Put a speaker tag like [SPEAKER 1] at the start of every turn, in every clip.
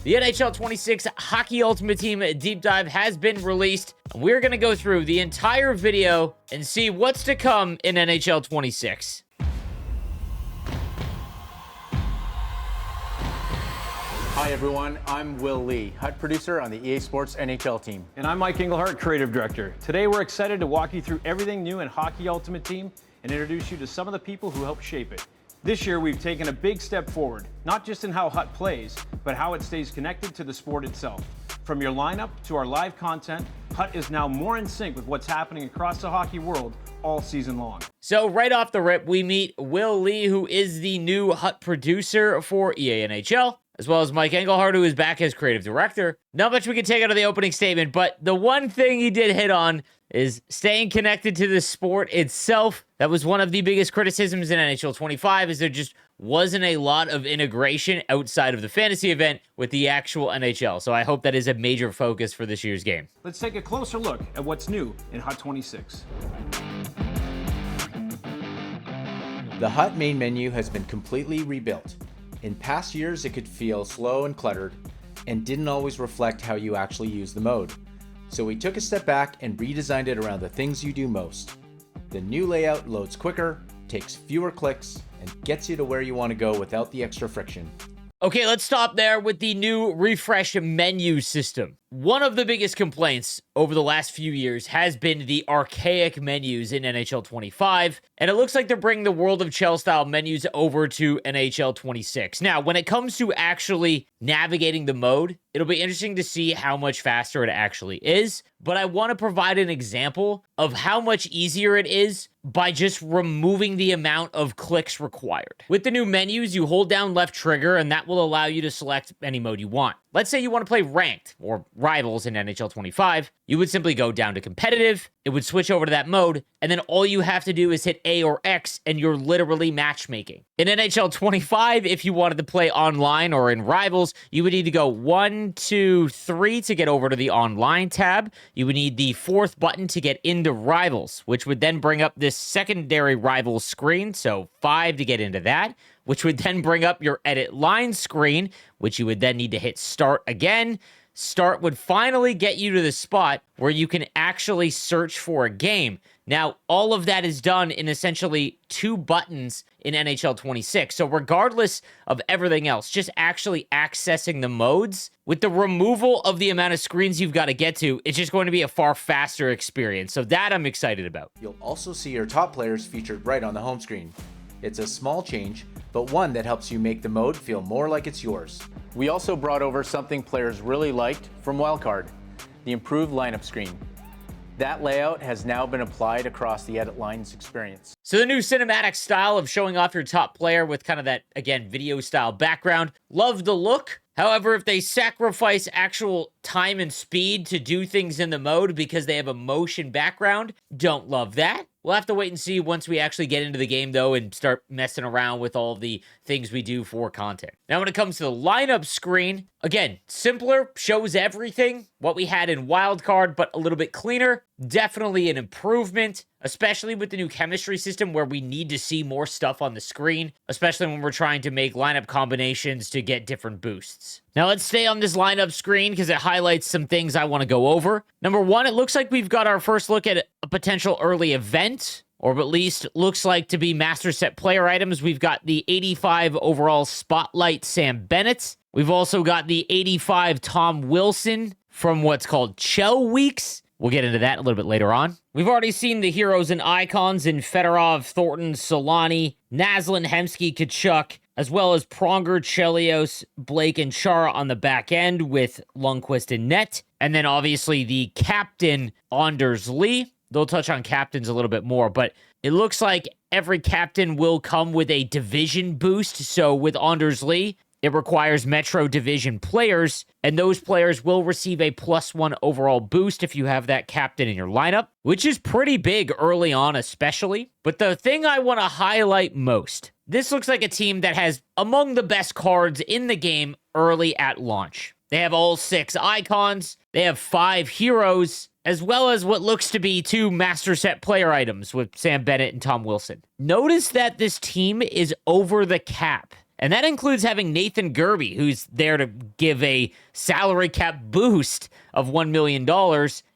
[SPEAKER 1] The NHL 26 Hockey Ultimate Team Deep Dive has been released. We're going to go through the entire video and see what's to come in NHL 26.
[SPEAKER 2] Hi everyone, I'm Will Lee, HUT producer on the EA Sports NHL team.
[SPEAKER 3] And I'm Mike Engelhart, creative director. Today we're excited to walk you through everything new in Hockey Ultimate Team and introduce you to some of the people who helped shape it. This year we've taken a big step forward, not just in how HUT plays, but how it stays connected to the sport itself. From your lineup to our live content, HUT is now more in sync with what's happening across the hockey world all season long.
[SPEAKER 1] So right off the rip, we meet Will Lee, who is the new HUT producer for EA NHL, as well as Mike Engelhart, who is back as creative director. Not much we can take out of the opening statement, but the one thing he did hit on is staying connected to the sport itself. That was one of the biggest criticisms in NHL 25, is there just wasn't a lot of integration outside of the fantasy event with the actual NHL. So I hope that is a major focus for this year's game.
[SPEAKER 3] Let's take a closer look at what's new in HUT 26.
[SPEAKER 4] The HUT main menu has been completely rebuilt. In past years, it could feel slow and cluttered and didn't always reflect how you actually use the mode. So we took a step back and redesigned it around the things you do most. The new layout loads quicker, takes fewer clicks, and gets you to where you want to go without the extra friction.
[SPEAKER 1] Okay, let's stop there with the new refresh menu system. One of the biggest complaints over the last few years has been the archaic menus in NHL 25, and it looks like they're bringing the World of Chell style menus over to NHL 26. Now, when it comes to actually navigating the mode, it'll be interesting to see how much faster it actually is, but I want to provide an example of how much easier it is by just removing the amount of clicks required. With the new menus, you hold down left trigger, and that will allow you to select any mode you want. Let's say you want to play ranked or rivals in NHL 25. You would simply go down to competitive, it would switch over to that mode, and then all you have to do is hit A or X, and you're literally matchmaking. In NHL 25, if you wanted to play online or in rivals, you would need to go 1, 2, 3 to get over to the online tab. You would need the 4th button to get into rivals, which would then bring up this secondary rivals screen, so 5 to get into that, which would then bring up your edit line screen, which you would then need to hit start again. Start would finally get you to the spot where you can actually search for a game. Now, all of that is done in essentially 2 buttons in NHL 26. So regardless of everything else, just actually accessing the modes, with the removal of the amount of screens you've got to get to, it's just going to be a far faster experience. So that I'm excited about.
[SPEAKER 4] You'll also see your top players featured right on the home screen. It's a small change, but one that helps you make the mode feel more like it's yours.
[SPEAKER 2] We also brought over something players really liked from Wildcard, the improved lineup screen. That layout has now been applied across the edit lines experience.
[SPEAKER 1] So the new cinematic style of showing off your top player with kind of that, again, video style background. Love the look. However, if they sacrifice actual time and speed to do things in the mode because they have a motion background, don't love that. We'll have to wait and see once we actually get into the game, though, and start messing around with all the things we do for content. Now, when it comes to the lineup screen, again, simpler, shows everything, what we had in Wildcard, but a little bit cleaner. Definitely an improvement, especially with the new chemistry system where we need to see more stuff on the screen, especially when we're trying to make lineup combinations to get different boosts. Now, let's stay on this lineup screen because it highlights some things I want to go over. Number one, it looks like we've got our first look at a potential early event, or at least looks like to be master set player items. We've got the 85 overall Spotlight Sam Bennett. We've also got the 85 Tom Wilson from what's called Chell Weeks. We'll get into that a little bit later on. We've already seen the heroes and icons in Fedorov, Thornton, Solani, Naslin, Hemsky, Kachuk, as well as Pronger, Chelios, Blake, and Chara on the back end with Lundqvist and net. And then obviously the captain, Anders Lee. They'll touch on captains a little bit more, but it looks like every captain will come with a division boost. So with Anders Lee, it requires Metro Division players, and those players will receive a +1 overall boost if you have that captain in your lineup, which is pretty big early on especially. But the thing I want to highlight most, this looks like a team that has among the best cards in the game early at launch. They have all 6 icons, they have 5 heroes, as well as what looks to be 2 master set player items with Sam Bennett and Tom Wilson. Notice that this team is over the cap And that includes having Nathan Gerby, who's there to give a salary cap boost of $1 million,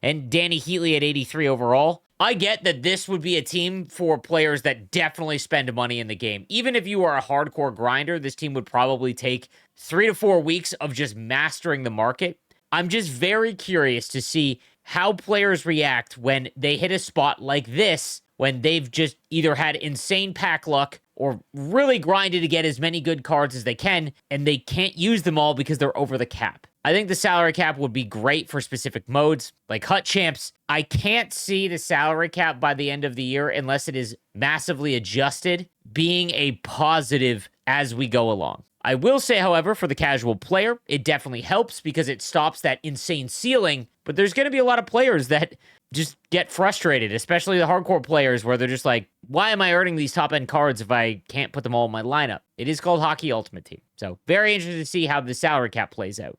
[SPEAKER 1] and Danny Heatley at 83 overall. I get that this would be a team for players that definitely spend money in the game. Even if you are a hardcore grinder, this team would probably take 3 to 4 weeks of just mastering the market. I'm just very curious to see how players react when they hit a spot like this, when they've just either had insane pack luck or really grinded to get as many good cards as they can, and they can't use them all because they're over the cap. I think the salary cap would be great for specific modes, like Hut Champs. I can't see the salary cap by the end of the year, unless it is massively adjusted, being a positive as we go along. I will say, however, for the casual player, it definitely helps because it stops that insane ceiling, but there's going to be a lot of players that just get frustrated, especially the hardcore players where they're just like, why am I earning these top-end cards if I can't put them all in my lineup? It is called Hockey Ultimate Team. So very interested to see how the salary cap plays out.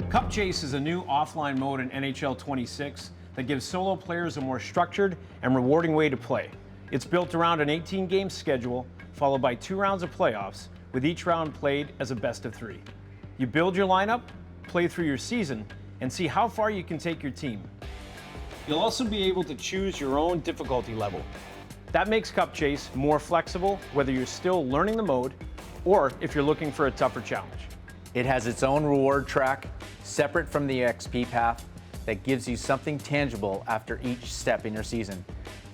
[SPEAKER 3] CupChase is a new offline mode in NHL 26 that gives solo players a more structured and rewarding way to play. It's built around an 18-game schedule, followed by 2 rounds of playoffs, with each round played as a best of 3. You build your lineup, play through your season, and see how far you can take your team. You'll also be able to choose your own difficulty level. That makes CupChase more flexible, whether you're still learning the mode or if you're looking for a tougher challenge.
[SPEAKER 2] It has its own reward track, separate from the XP path, that gives you something tangible after each step in your season.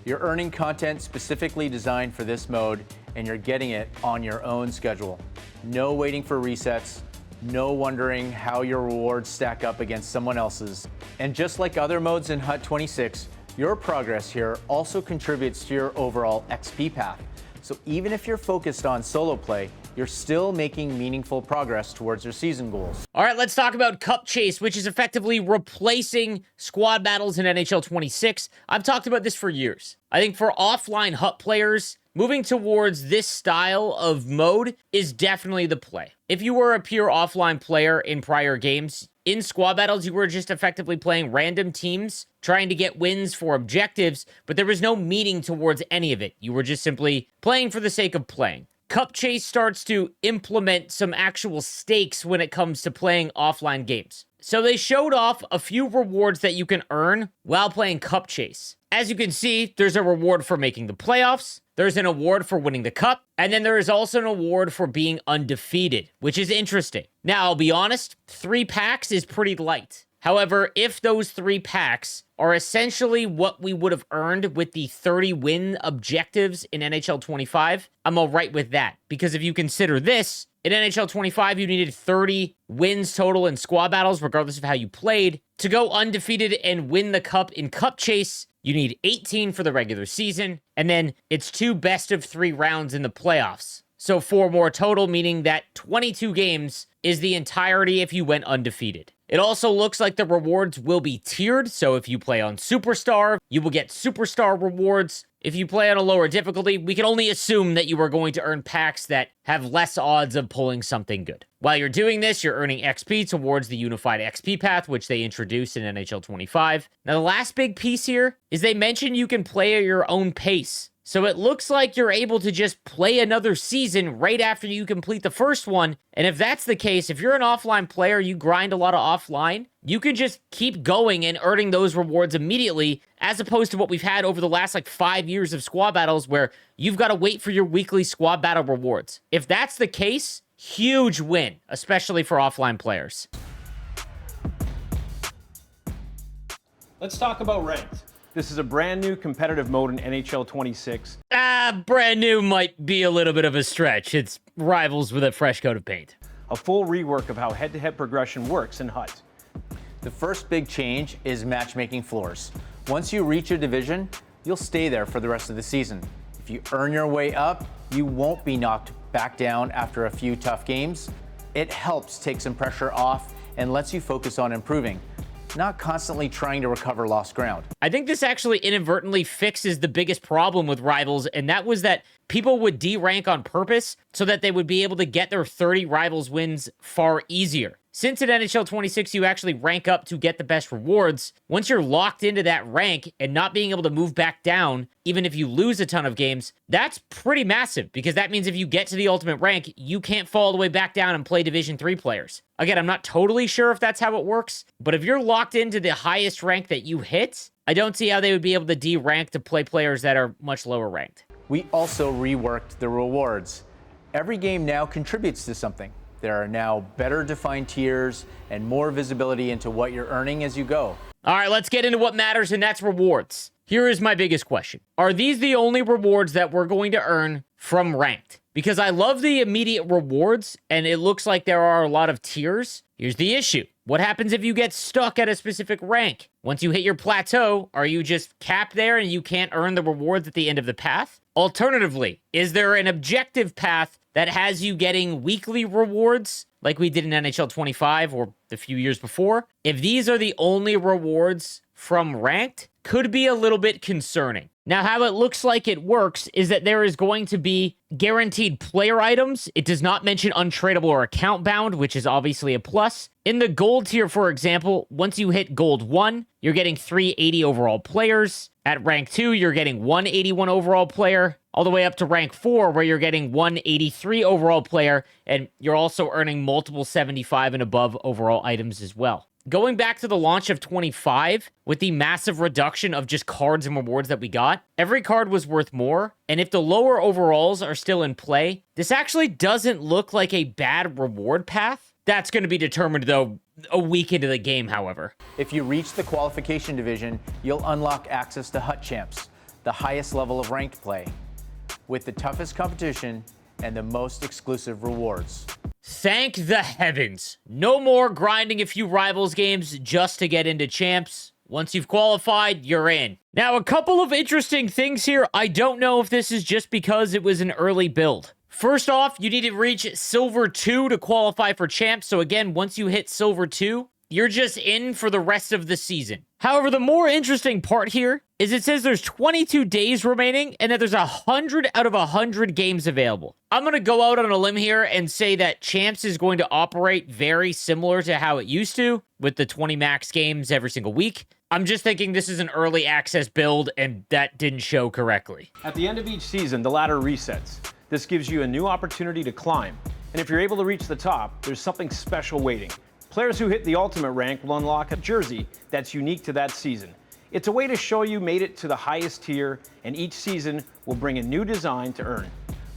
[SPEAKER 2] You're earning content specifically designed for this mode, and you're getting it on your own schedule. No waiting for resets, no wondering how your rewards stack up against someone else's. And just like other modes in HUT 26, your progress here also contributes to your overall XP path. So even if you're focused on solo play, you're still making meaningful progress towards your season goals.
[SPEAKER 1] All right, let's talk about CupChase, which is effectively replacing squad battles in NHL 26. I've talked about this for years. I think for offline HUT players, moving towards this style of mode is definitely the play. If you were a pure offline player in prior games, in squad battles, you were just effectively playing random teams, trying to get wins for objectives, but there was no meaning towards any of it. You were just simply playing for the sake of playing. CupChase starts to implement some actual stakes when it comes to playing offline games. So they showed off a few rewards that you can earn while playing CupChase. As you can see, there's a reward for making the playoffs, there's an award for winning the cup, and then there is also an award for being undefeated, which is interesting. Now, I'll be honest, 3 packs is pretty light. However, if those 3 packs are essentially what we would have earned with the 30 win objectives in NHL 25, I'm all right with that. Because if you consider this, in NHL 25, you needed 30 wins total in squad battles, regardless of how you played. To go undefeated and win the cup in CupChase, you need 18 for the regular season, and then it's 2 best of 3 rounds in the playoffs. So 4 more total, meaning that 22 games is the entirety if you went undefeated. It also looks like the rewards will be tiered, so if you play on Superstar, you will get Superstar rewards. If you play on a lower difficulty, we can only assume that you are going to earn packs that have less odds of pulling something good. While you're doing this, you're earning XP towards the unified XP path, which they introduced in NHL 25. Now, the last big piece here is they mention you can play at your own pace. So it looks like you're able to just play another season right after you complete the first one. And if that's the case, if you're an offline player, you grind a lot of offline, you can just keep going and earning those rewards immediately, as opposed to what we've had over the last 5 years of squad battles where you've got to wait for your weekly squad battle rewards. If that's the case, huge win, especially for offline players.
[SPEAKER 3] Let's talk about ranked. This is a brand new competitive mode in NHL 26.
[SPEAKER 1] Brand new might be a little bit of a stretch. It's Rivals with a fresh coat of paint.
[SPEAKER 3] A full rework of how head-to-head progression works in HUT.
[SPEAKER 2] The first big change is matchmaking floors. Once you reach a division, you'll stay there for the rest of the season. If you earn your way up, you won't be knocked back down after a few tough games. It helps take some pressure off and lets you focus on improving, not constantly trying to recover lost ground.
[SPEAKER 1] I think this actually inadvertently fixes the biggest problem with Rivals, and that was that people would derank on purpose so that they would be able to get their 30 Rivals wins far easier. since in NHL 26 you actually rank up to get the best rewards, once you're locked into that rank and not being able to move back down, even if you lose a ton of games, that's pretty massive, because that means if you get to the ultimate rank, you can't fall all the way back down and play Division 3 players. Again, I'm not totally sure if that's how it works, but if you're locked into the highest rank that you hit, I don't see how they would be able to de-rank to play players that are much lower ranked.
[SPEAKER 2] We also reworked the rewards. Every game now contributes to something. There are now better defined tiers and more visibility into what you're earning as you go.
[SPEAKER 1] All right, let's get into what matters, and that's rewards. Here is my biggest question. Are these the only rewards that we're going to earn from ranked? Because I love the immediate rewards, and it looks like there are a lot of tiers. Here's the issue. What happens if you get stuck at a specific rank? Once you hit your plateau, are you just capped there and you can't earn the rewards at the end of the path? Alternatively, is there an objective path that has you getting weekly rewards like we did in NHL 25 or the few years before? If these are the only rewards from ranked, could be a little bit concerning. Now, how it looks like it works is that there is going to be guaranteed player items. It does not mention untradeable or account bound, which is obviously a plus. In the gold tier, for example, once you hit gold 1, you're getting 380 overall players. At rank 2, you're getting 181 overall player, all the way up to rank 4, where you're getting 183 overall player, and you're also earning multiple 75 and above overall items as well. Going back to the launch of 25, with the massive reduction of just cards and rewards that we got, every card was worth more, and if the lower overalls are still in play, this actually doesn't look like a bad reward path. That's going to be determined, though, a week into the game, however.
[SPEAKER 2] If you reach the qualification division, you'll unlock access to Hut Champs, the highest level of ranked play, with the toughest competition and the most exclusive rewards.
[SPEAKER 1] Thank the heavens. No more grinding a few rivals games just to get into champs. Once you've qualified, you're in. Now, a couple of interesting things here. I don't know if this is just because it was an early build. First off, you need to reach Silver 2 to qualify for champs. So again, once you hit Silver 2, you're just in for the rest of the season. However, the more interesting part here is it says there's 22 days remaining and that there's 100 out of 100 games available. I'm going to go out on a limb here and say that Champs is going to operate very similar to how it used to, with the 20 max games every single week. I'm just thinking this is an early access build and that didn't show correctly.
[SPEAKER 3] At the end of each season, the ladder resets. This gives you a new opportunity to climb. And if you're able to reach the top, there's something special waiting. Players who hit the ultimate rank will unlock a jersey that's unique to that season. It's a way to show you made it to the highest tier, and each season will bring a new design to earn.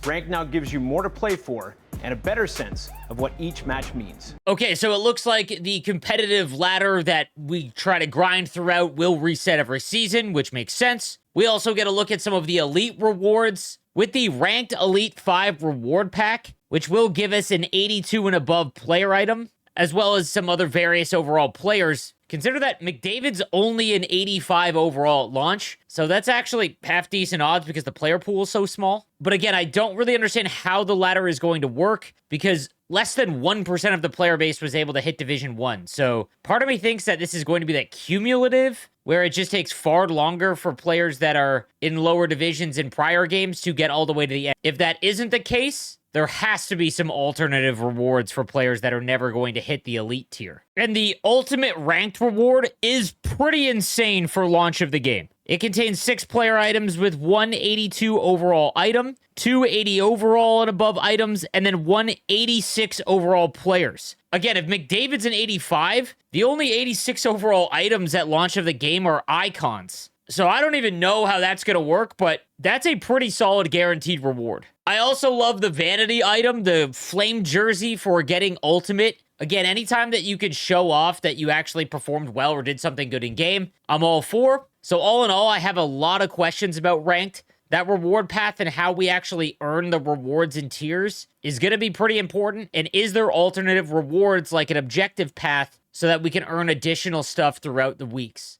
[SPEAKER 3] Rank now gives you more to play for and a better sense of what each match means.
[SPEAKER 1] Okay, so it looks like the competitive ladder that we try to grind throughout will reset every season, which makes sense. We also get a look at some of the elite rewards with the Ranked Elite 5 reward pack, which will give us an 82 and above player item, as well as some other various overall players. Consider that McDavid's only an 85 overall at launch, so that's actually half decent odds because the player pool is so small. But again, I don't really understand how the ladder is going to work because less than 1% of the player base was able to hit Division 1. So part of me thinks that this is going to be that cumulative, where it just takes far longer for players that are in lower divisions in prior games to get all the way to the end. If that isn't the case, there has to be some alternative rewards for players that are never going to hit the elite tier. And the ultimate ranked reward is pretty insane for launch of the game. It contains 6 player items with 182 overall item, 280 overall and above items, and then 186 overall players. Again, if McDavid's an 85, the only 86 overall items at launch of the game are icons. So I don't even know how that's going to work, but that's a pretty solid guaranteed reward. I also love the vanity item, the flame jersey for getting ultimate. Again, anytime that you could show off that you actually performed well or did something good in game, I'm all for. So all in all, I have a lot of questions about ranked. That reward path and how we actually earn the rewards in tiers is going to be pretty important. And is there alternative rewards like an objective path so that we can earn additional stuff throughout the weeks?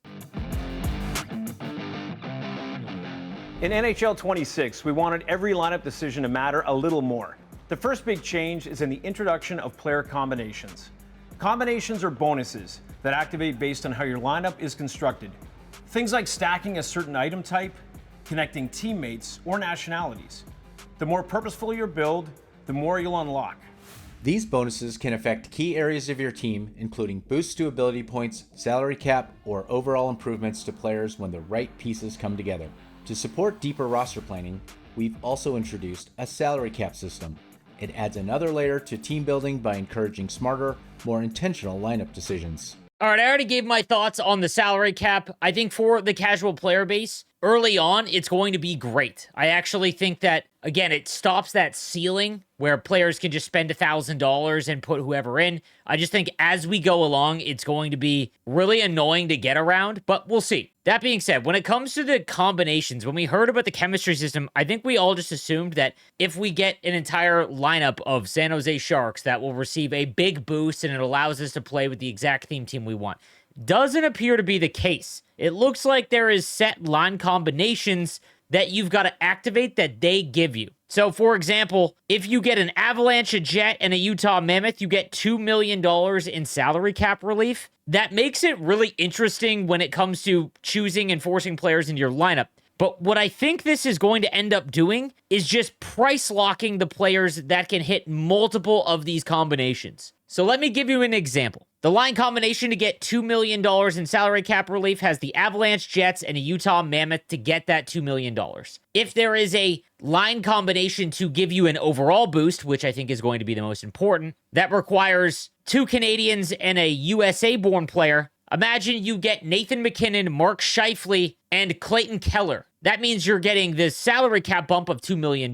[SPEAKER 3] In NHL 26, we wanted every lineup decision to matter a little more. The first big change is in the introduction of player combinations. Combinations are bonuses that activate based on how your lineup is constructed. Things like stacking a certain item type, connecting teammates, or nationalities. The more purposeful your build, the more you'll unlock.
[SPEAKER 4] These bonuses can affect key areas of your team, including boosts to ability points, salary cap, or overall improvements to players when the right pieces come together. To support deeper roster planning, we've also introduced a salary cap system. It adds another layer to team building by encouraging smarter, more intentional lineup decisions.
[SPEAKER 1] All right, I already gave my thoughts on the salary cap. I think for the casual player base, early on, it's going to be great. I actually think that, again, it stops that ceiling where players can just spend $1,000 and put whoever in. I just think as we go along, it's going to be really annoying to get around, but we'll see. That being said, when it comes to the combinations, when we heard about the chemistry system, I think we all just assumed that if we get an entire lineup of San Jose Sharks, that will receive a big boost and it allows us to play with the exact theme team we want. Doesn't appear to be the case. It looks like there is set line combinations that you've got to activate that they give you. So, for example, if you get an Avalanche, a Jet, and a Utah Mammoth, you get $2 million in salary cap relief. That makes it really interesting when it comes to choosing and forcing players into your lineup. But what I think this is going to end up doing is just price locking the players that can hit multiple of these combinations. So let me give you an example. The line combination to get $2 million in salary cap relief has the Avalanche, Jets, and a Utah Mammoth to get that $2 million. If there is a line combination to give you an overall boost, which I think is going to be the most important, that requires 2 Canadians and a USA-born player. Imagine you get Nathan MacKinnon, Mark Scheifele, and Clayton Keller. That means you're getting the salary cap bump of $2 million,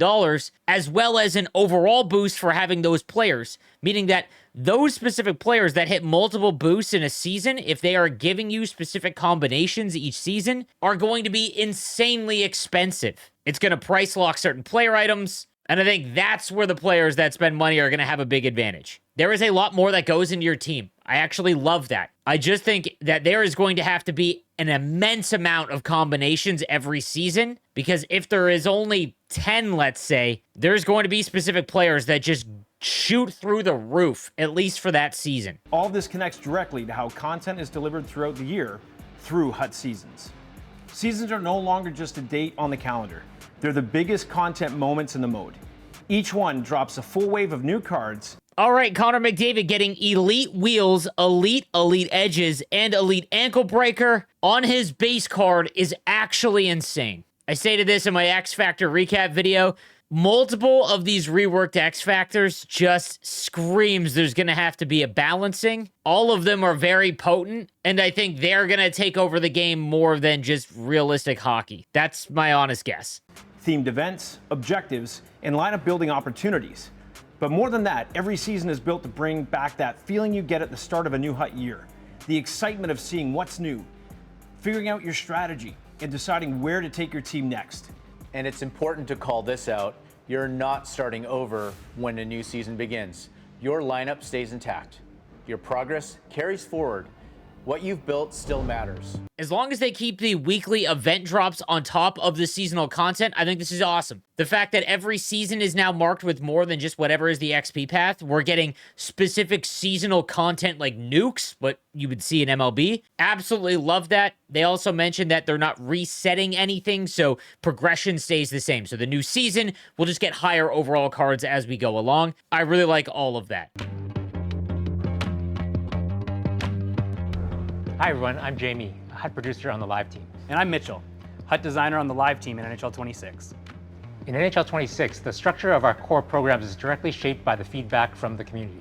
[SPEAKER 1] as well as an overall boost for having those players, meaning that those specific players that hit multiple boosts in a season, if they are giving you specific combinations each season, are going to be insanely expensive. It's going to price lock certain player items, and I think that's where the players that spend money are going to have a big advantage. There is a lot more that goes into your team. I actually love that. I just think that there is going to have to be an immense amount of combinations every season, because if there is only 10, let's say, there's going to be specific players that just shoot through the roof, at least for that season.
[SPEAKER 3] All of this connects directly to how content is delivered throughout the year through HUT Seasons. Seasons are no longer just a date on the calendar. They're the biggest content moments in the mode. Each one drops a full wave of new cards.
[SPEAKER 1] All right, Connor McDavid getting elite wheels, elite edges, and elite ankle breaker on his base card is actually insane. I stated this in my X Factor recap video. Multiple of these reworked X Factors just screams there's going to have to be a balancing. All of them are very potent, and I think they're going to take over the game more than just realistic hockey. That's my honest guess.
[SPEAKER 3] Themed events, objectives, and lineup building opportunities. But more than that, every season is built to bring back that feeling you get at the start of a new HUT year. The excitement of seeing what's new, figuring out your strategy, and deciding where to take your team next.
[SPEAKER 2] And it's important to call this out. You're not starting over when a new season begins. Your lineup stays intact. Your progress carries forward. What you've built still matters.
[SPEAKER 1] As long as they keep the weekly event drops on top of the seasonal content, I think this is awesome. The fact that every season is now marked with more than just whatever is the XP path, we're getting specific seasonal content like nukes, what you would see in MLB. Absolutely love that. They also mentioned that they're not resetting anything, so progression stays the same. So the new season will just get higher overall cards as we go along. I really like all of that.
[SPEAKER 5] Hi everyone, I'm Jamie, a HUT producer on the live team.
[SPEAKER 6] And I'm Mitchell, HUT designer on the live team in NHL 26.
[SPEAKER 5] In NHL 26, the structure of our core programs is directly shaped by the feedback from the community.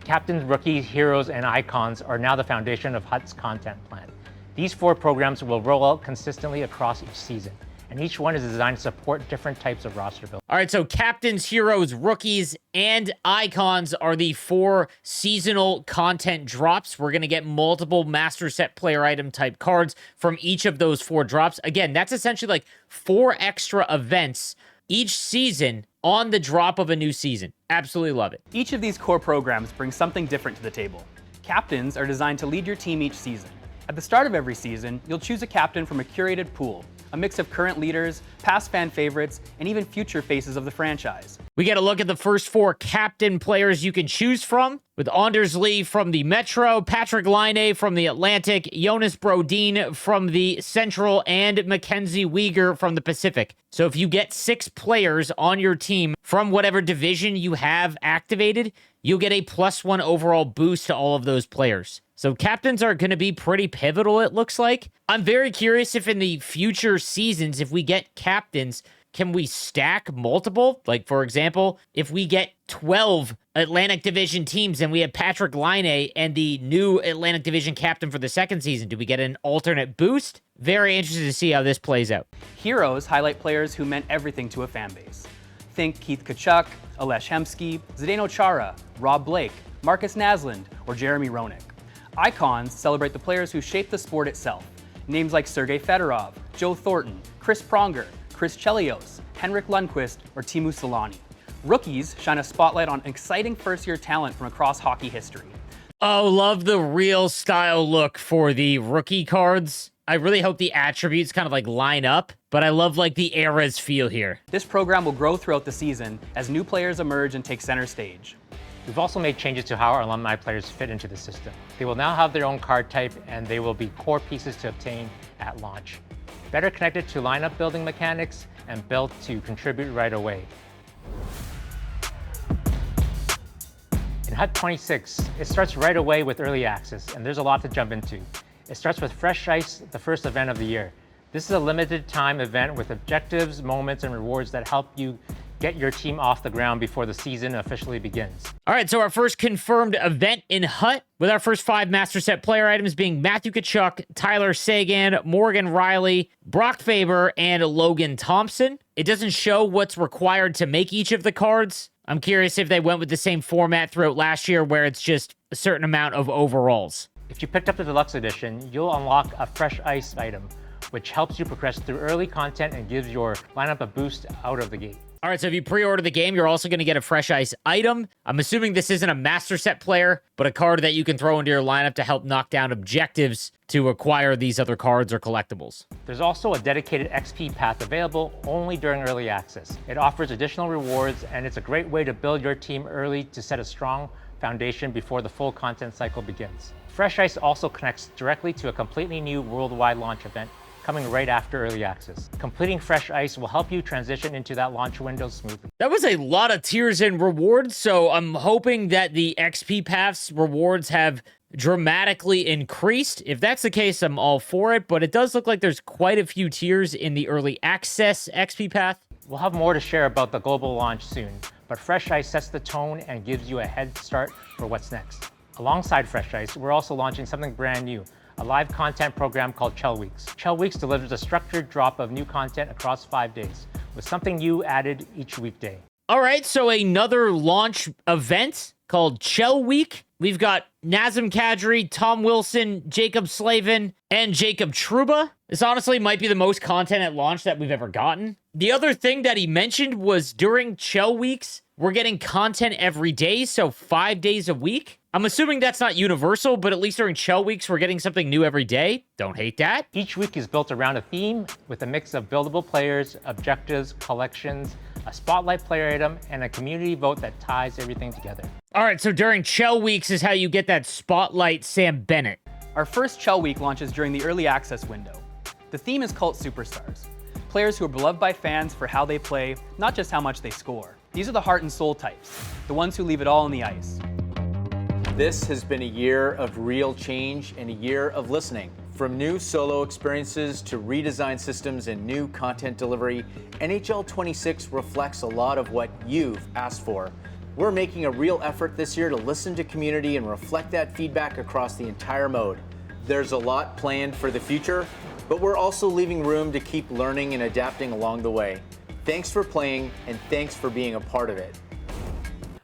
[SPEAKER 5] Captains, rookies, heroes, and icons are now the foundation of HUT's content plan. These 4 programs will roll out consistently across each season, and each one is designed to support different types of roster building.
[SPEAKER 1] All right, so captains, heroes, rookies, and icons are the 4 seasonal content drops. We're going to get multiple master set player item type cards from each of those 4 drops. Again, that's essentially like 4 extra events each season on the drop of a new season. Absolutely love it.
[SPEAKER 6] Each of these core programs brings something different to the table. Captains are designed to lead your team each season. At the start of every season, you'll choose a captain from a curated pool. a mix of current leaders, past fan favorites, and even future faces of the franchise.
[SPEAKER 1] We get a look at the first 4 captain players you can choose from, with Anders Lee from the Metro, Patrick Laine from the Atlantic, Jonas Brodin from the Central, and Mackenzie Weegar from the Pacific. So if you get 6 players on your team from whatever division you have activated, you'll get a +1 overall boost to all of those players. So captains are going to be pretty pivotal, it looks like. I'm very curious if in the future seasons, if we get captains, can we stack multiple? Like, for example, if we get 12 Atlantic Division teams and we have Patrick Laine and the new Atlantic Division captain for the second season, do we get an alternate boost? Very interested to see how this plays out.
[SPEAKER 6] Heroes highlight players who meant everything to a fan base. Think Keith Tkachuk, Alesh Hemsky, Zdeno Chara, Rob Blake, Marcus Naslund, or Jeremy Roenick. Icons celebrate the players who shaped the sport itself. Names like Sergei Fedorov, Joe Thornton, Chris Pronger, Chris Chelios, Henrik Lundqvist, or Teemu Selanne. Rookies shine a spotlight on exciting first-year talent from across hockey history.
[SPEAKER 1] Oh, love the real style look for the rookie cards. I really hope the attributes kind of like line up, but I love like the eras feel here.
[SPEAKER 6] This program will grow throughout the season as new players emerge and take center stage.
[SPEAKER 5] We've also made changes to how our alumni players fit into the system. They will now have their own card type, and they will be core pieces to obtain at launch. Better connected to lineup building mechanics and built to contribute right away. In HUT 26, it starts right away with early access, and there's a lot to jump into. It starts with Fresh Ice, the first event of the year. This is a limited time event with objectives, moments, and rewards that help you get your team off the ground before the season officially begins.
[SPEAKER 1] All right, so our first confirmed event in HUT, with our first 5 master set player items being Matthew Tkachuk, Tyler Seguin, Morgan Riley, Brock Faber, and Logan Thompson. It doesn't show what's required to make each of the cards. I'm curious if they went with the same format throughout last year where it's just a certain amount of overalls.
[SPEAKER 5] If you picked up the deluxe edition, you'll unlock a Fresh Ice item, which helps you progress through early content and gives your lineup a boost out of the gate.
[SPEAKER 1] All right, so if you pre-order the game, you're also going to get a Fresh Ice item. I'm assuming this isn't a master set player, but a card that you can throw into your lineup to help knock down objectives to acquire these other cards or collectibles.
[SPEAKER 5] There's also a dedicated XP path available only during early access. It offers additional rewards, and it's a great way to build your team early to set a strong foundation before the full content cycle begins. Fresh Ice also connects directly to a completely new worldwide launch event coming right after early access. Completing Fresh Ice will help you transition into that launch window smoothly.
[SPEAKER 1] That was a lot of tiers and rewards, so I'm hoping that the XP paths rewards have dramatically increased. If that's the case, I'm all for it, but it does look like there's quite a few tiers in the early access XP path.
[SPEAKER 5] We'll have more to share about the global launch soon, but Fresh Ice sets the tone and gives you a head start for what's next. Alongside Fresh Ice, we're also launching something brand new, a live content program called Chell Weeks. Chell Weeks delivers a structured drop of new content across 5 days, with something new added each weekday.
[SPEAKER 1] All right, so another launch event called Chell Week. We've got Nazem Kadri, Tom Wilson, Jacob Slavin, and Jacob Trouba. This honestly might be the most content at launch that we've ever gotten. The other thing that he mentioned was during Chell Weeks, we're getting content every day, so 5 days a week. I'm assuming that's not universal, but at least during Chell Weeks, we're getting something new every day. Don't hate that.
[SPEAKER 5] Each week is built around a theme with a mix of buildable players, objectives, collections, a spotlight player item, and a community vote that ties everything together.
[SPEAKER 1] All right, so during Chell Weeks is how you get that spotlight Sam Bennett.
[SPEAKER 6] Our first Chell Week launches during the early access window. The theme is Cult Superstars, players who are beloved by fans for how they play, not just how much they score. These are the heart and soul types, the ones who leave it all on the ice.
[SPEAKER 2] This has been a year of real change and a year of listening. From new solo experiences to redesigned systems and new content delivery, NHL 26 reflects a lot of what you've asked for. We're making a real effort this year to listen to community and reflect that feedback across the entire mode. There's a lot planned for the future, but we're also leaving room to keep learning and adapting along the way. Thanks for playing, and thanks for being a part of it.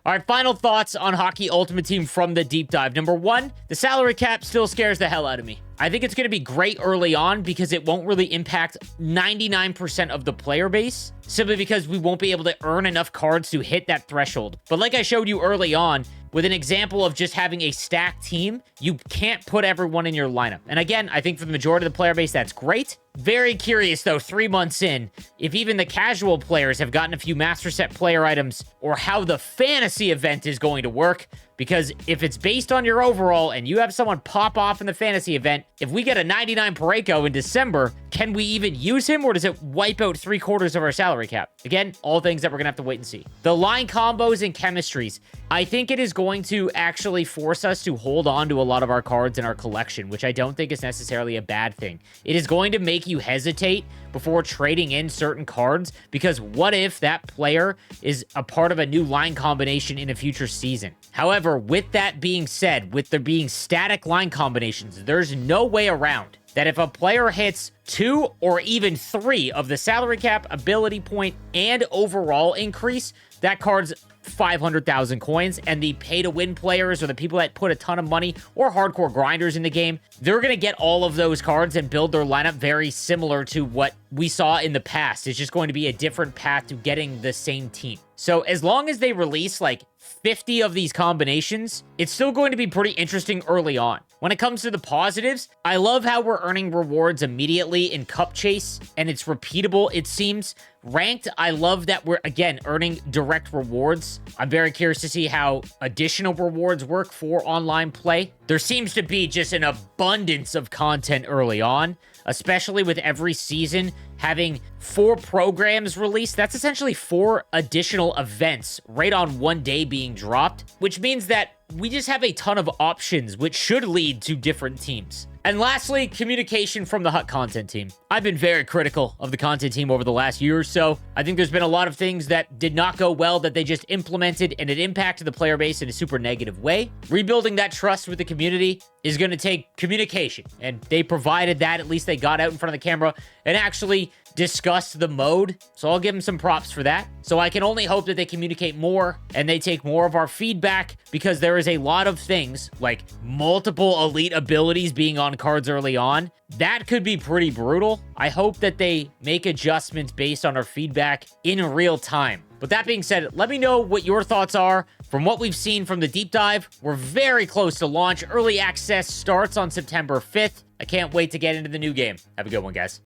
[SPEAKER 1] All right, final thoughts on Hockey Ultimate Team from the deep dive. Number 1, the salary cap still scares the hell out of me. I think it's going to be great early on because it won't really impact 99% of the player base, simply because we won't be able to earn enough cards to hit that threshold. But like I showed you early on, with an example of just having a stacked team, you can't put everyone in your lineup. And again, I think for the majority of the player base, that's great. Very curious, though, 3 months in, if even the casual players have gotten a few Master Set player items, or how the fantasy event is going to work. Because if it's based on your overall and you have someone pop off in the fantasy event, if we get a 99 Pareko in December, can we even use him, or does it wipe out 3/4 of our salary cap? Again, all things that we're going to have to wait and see. The line combos and chemistries. I think it is going to actually force us to hold on to a lot of our cards in our collection, which I don't think is necessarily a bad thing. It is going to make you hesitate before trading in certain cards, because what if that player is a part of a new line combination in a future season? However, with that being said, with there being static line combinations, there's no way around that if a player hits 2 or even 3 of the salary cap, ability point, and overall increase, that card's 500,000 coins, and the pay-to-win players, or the people that put a ton of money, or hardcore grinders in the game, they're going to get all of those cards and build their lineup very similar to what we saw in the past. It's just going to be a different path to getting the same team. So as long as they release like 50 of these combinations, it's still going to be pretty interesting early on. When it comes to the positives, I love how we're earning rewards immediately in CupChase, and it's repeatable, it seems. Ranked, I love that we're, again, earning direct rewards. I'm very curious to see how additional rewards work for online play. There seems to be just an abundance of content early on, especially with every season having 4 programs released. That's essentially 4 additional events right on one day being dropped, which means that we just have a ton of options, which should lead to different teams. And lastly, communication from the Hut content team. I've been very critical of the content team over the last year or so. I think there's been a lot of things that did not go well that they just implemented, and it impacted the player base in a super negative way. Rebuilding that trust with the community is going to take communication, and they provided that. At least they got out in front of the camera and actually discussed the mode, so I'll give them some props for that. So I can only hope that they communicate more and they take more of our feedback, because there is a lot of things like multiple elite abilities being on cards early on that could be pretty brutal. I hope that they make adjustments based on our feedback in real time. But that being said, let me know what your thoughts are. From what we've seen from the deep dive, we're very close to launch. Early access starts on September 5th. I can't wait to get into the new game. Have a good one, guys.